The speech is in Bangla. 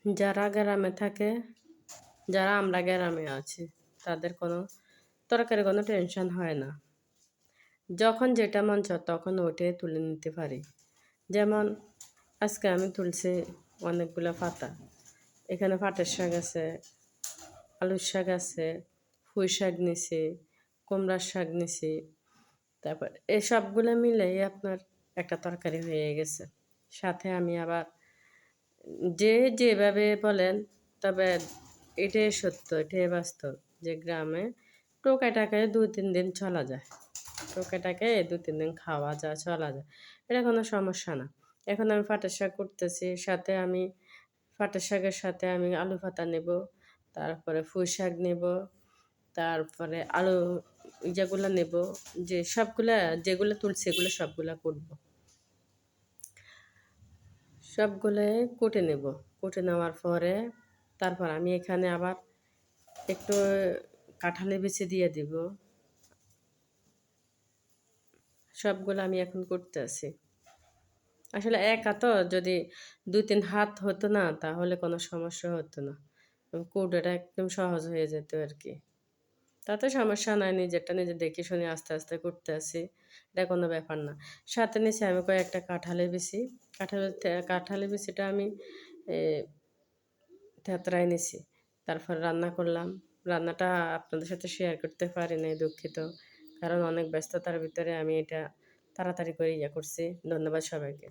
যারা গ্রামে থাকে, যারা আমরা গ্রামে আছি, তাদের কোনো তরকারি কোনো টেনশন হয় না। যখন যেটা মন চায় তখন ওইটাই তুলে নিতে পারি। যেমন আজকে আমি তুলছি অনেকগুলো পাতা। এখানে পাটের শাক আছে, আলুর শাক আছে, পুঁই শাক নিছি, কুমড়ার শাক নিছি। তারপর এই সবগুলো মিলেই আপনার একটা তরকারি হয়ে গেছে। সাথে আমি আবার যে যেভাবে বলেন, তবে এটাই সত্য, এটাই বাস্তব যে গ্রামে টোকাটাকে ২-৩ দিন চলা যায়। টোকাটাকে ২-৩ দিন খাওয়া যায়, চলা যায়। এটা কোনো সমস্যা না। এখন আমি পাটের শাক করতেছি, সাথে আমি পাটের শাকের সাথে আমি আলু পাতা নেব, তারপরে পুঁই শাক নেব, তারপরে আলু যেগুলো নেব, যে সবগুলা যেগুলো তুলছি এগুলো সবগুলা কুটবো। সবগুলোই কুটে নেব। কুটে নেওয়ার পরে তারপর আমি এখানে আবার একটু কাঁঠালের বিচি দিয়ে দিব। সবগুলো আমি এখন করতেছি। আসলে একা তো, যদি ২-৩ হাত হতো না তাহলে কোনো সমস্যা হতো না। কুটাটা একদম সহজ হয়ে যেত আরকি। তাতে সমস্যা নাই, নিজেরটা নিজে দেখে শুনে আস্তে, আস্তে করতেছি। এটা কোনো ব্যাপার না। সাথে নিছি আমি কয়েকটা কাঁঠালের বিচি। কাঁঠালের বিচিটা আমি এ থেতরায় নিছি। তারপর রান্না করলাম। রান্নাটা আপনাদের সাথে শেয়ার করতে পারি নাই, দুঃখিত। কারণ অনেক ব্যস্ততার ভিতরে আমি এটা তাড়াতাড়ি করে করছি। ধন্যবাদ সবাইকে।